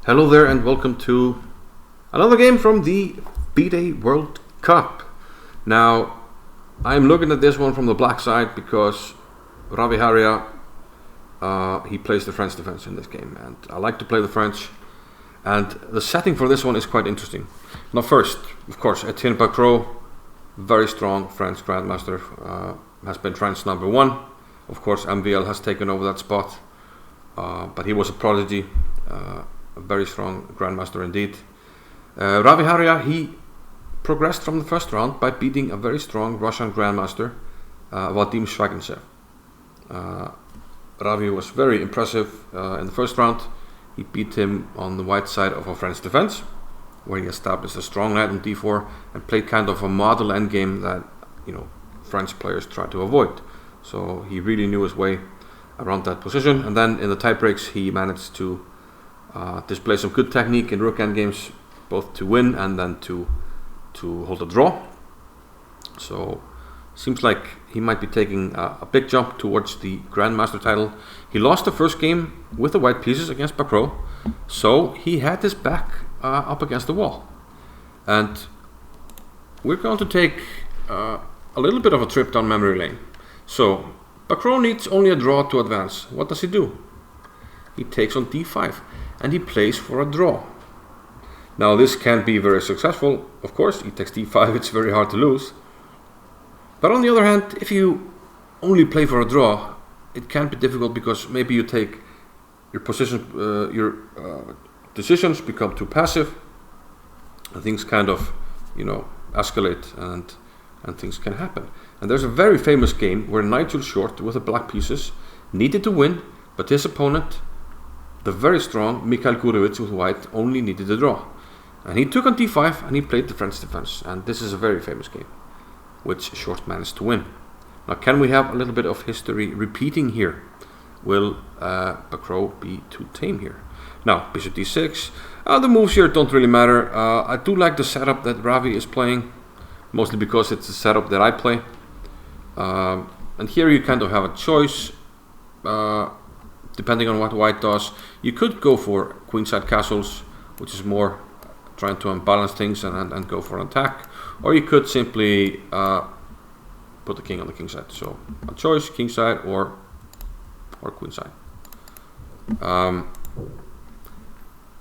Hello there and welcome to another game from the FIDE World Cup. Now, I'm looking at this one from the black side because Ravia Haria, he plays the French defense in this game, and I like to play the French, and the setting for this one is quite interesting. Now first, of course, Etienne Bacrot, very strong French Grandmaster, has been French #1. Of course, MVL has taken over that spot, but he was a prodigy. A very strong Grandmaster indeed. Ravia Haria, he progressed from the first round by beating a very strong Russian Grandmaster, Zvjaginsev. Ravia was very impressive in the first round. He beat him on the white side of a French defense, where he established a strong knight on d4 and played kind of a model endgame that French players try to avoid. So he really knew his way around that position. And then in the tie breaks, he managed to display some good technique in rook endgames, both to win and then to hold a draw. So seems like he might be taking a big jump towards the Grandmaster title. He lost the first game with the white pieces against Bacrot, so he had his back up against the wall. And we're going to take a little bit of a trip down memory lane. So Bacrot needs only a draw to advance. What does he do? He takes on d5 and he plays for a draw. Now this can be very successful. Of course, he takes d5, it's very hard to lose. But on the other hand, if you only play for a draw, it can be difficult because maybe you take your position, your decisions become too passive, and things kind of, escalate, and things can happen. And there's a very famous game where Nigel Short with the black pieces needed to win, but his opponent, the very strong Gurevich with white, only needed a draw. And he took on d5 and he played the French defense. And this is a very famous game, which Short managed to win. Now, can we have a little bit of history repeating here? Will Bacrot be too tame here? Now, bishop d6. The moves here don't really matter. I do like the setup that Ravia is playing, mostly because it's the setup that I play. And here you kind of have a choice, depending on what white does. You could go for queenside castles, which is more trying to unbalance things and go for an attack. Or you could simply put the king on the king side. So a choice, king side or queen side.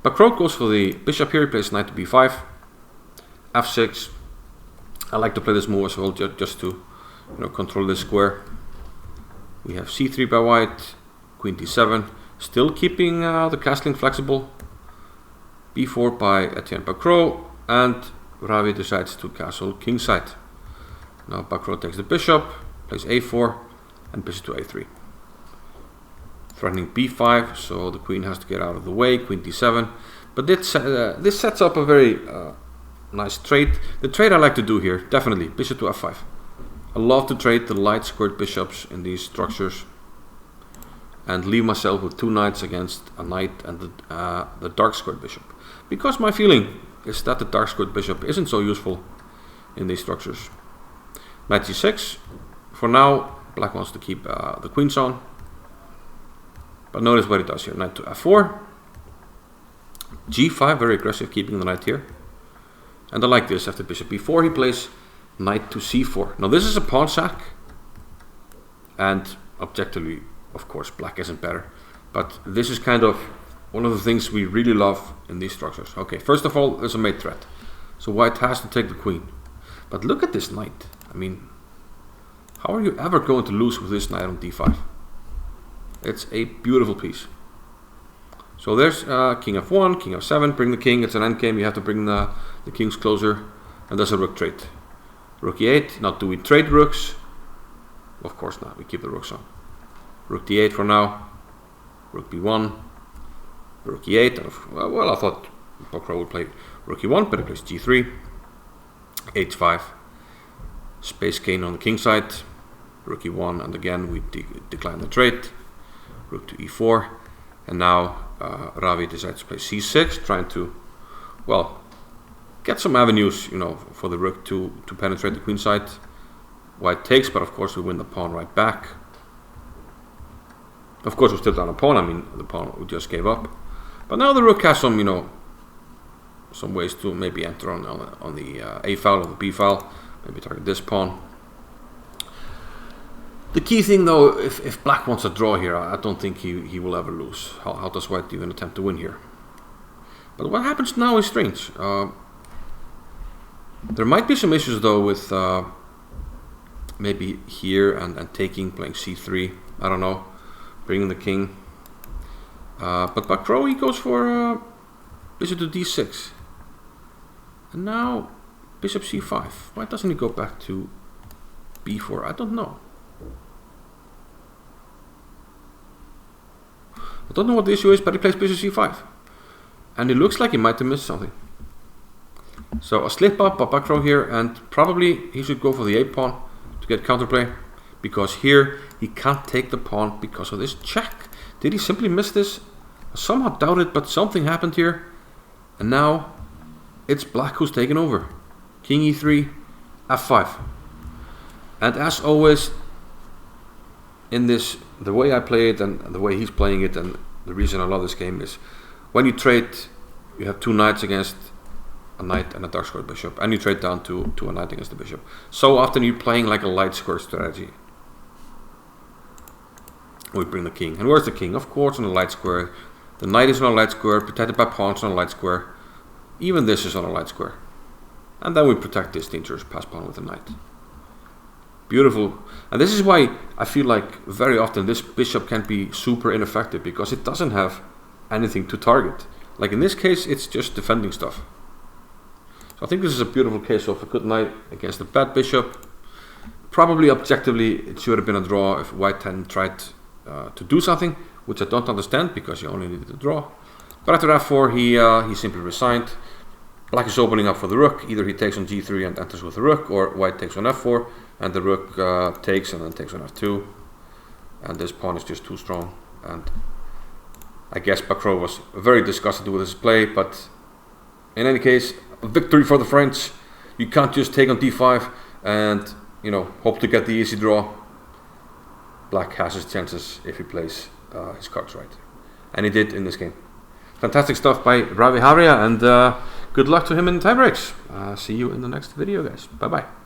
Bacrot goes for the bishop here. He plays knight to b5, f6. I like to play this move as well, just to control this square. We have c3 by white, queen d7, still keeping the castling flexible. b4 by Etienne Bacrot, and Ravia decides to castle kingside. Now Bacrot takes the bishop, plays a4, and bishop to a3. Threatening b5, so the queen has to get out of the way, queen d7. But this sets up a very nice trade. The trade I like to do here, definitely, bishop to f5. I love to trade the light squared bishops in these structures and leave myself with two knights against a knight and the dark squared bishop. Because my feeling is that the dark squared bishop isn't so useful in these structures. Knight g6. For now, black wants to keep the queens on. But notice what he does here. Knight to f4. g5, very aggressive, keeping the knight here. And I like this. After bishop b4, he plays knight to c4. Now this is a pawn sack. And objectively, of course, black isn't better. But this is kind of one of the things we really love in these structures. Okay, first of all, there's a mate threat. So white has to take the queen. But look at this knight. I mean, how are you ever going to lose with this knight on d5? It's a beautiful piece. So there's king f1, king f7, bring the king. It's an endgame, you have to bring the kings closer. And there's a rook trade. Rook e8, now do we trade rooks? Of course not, we keep the rooks on. Rook d8 for now. Rook b1. Rook e8. Well, I thought Bacrot would play rook e1, but he plays g3. h5. Space gain on the king side. Rook e1, and again we decline the trade. Rook to e4. And now Ravia decides to play c6, trying to, well, get some avenues, for the rook to penetrate the queen side. White takes, but of course we win the pawn right back. Of course, we're still down a pawn. I mean, the pawn we just gave up. But now the rook has some, some ways to maybe enter on the A file or the B file. Maybe target this pawn. The key thing though, if black wants a draw here, I don't think he will ever lose. How does white even attempt to win here? But what happens now is strange. There might be some issues though with maybe here and taking, playing c3. I don't know, bringing the king. But Bacrot, he goes for bishop to d6. And now bishop c5. Why doesn't he go back to b4? I don't know. I don't know what the issue is, but he plays bishop c5. And it looks like he might have missed something. So a slip up by Bacrot here, and probably he should go for the a-pawn to get counterplay, because here he can't take the pawn because of this check. Did he simply miss this? I somehow doubt it, but something happened here. And now it's black who's taken over. King e3, f5. And as always, in this, the way I play it and the way he's playing it, and the reason I love this game is when you trade, you have two knights against a knight and a dark square bishop, and you trade down to a knight against the bishop. So often you're playing like a light square strategy. We bring the king. And where's the king? Of course on a light square. The knight is on a light square, protected by pawns on a light square. Even this is on a light square. And then we protect this dangerous pass pawn with the knight. Beautiful. And this is why I feel like very often this bishop can be super ineffective, because it doesn't have anything to target. Like in this case, it's just defending stuff. So I think this is a beautiful case of a good knight against a bad bishop. Probably objectively it should have been a draw if white hadn't tried to do something, which I don't understand, because you only needed to draw. But after f4 he simply resigned. Black is opening up for the rook. Either he takes on g3 and enters with the rook, or white takes on f4 and the rook takes and then takes on f2. And this pawn is just too strong. And I guess Bacrot was very disgusted with his play, but in any case, a victory for the French. You can't just take on d5 and hope to get the easy draw. Black has his chances if he plays his cards right, and he did in this game. Fantastic stuff by Ravia Haria, and good luck to him in tiebreaks. See you in the next video, guys. Bye bye.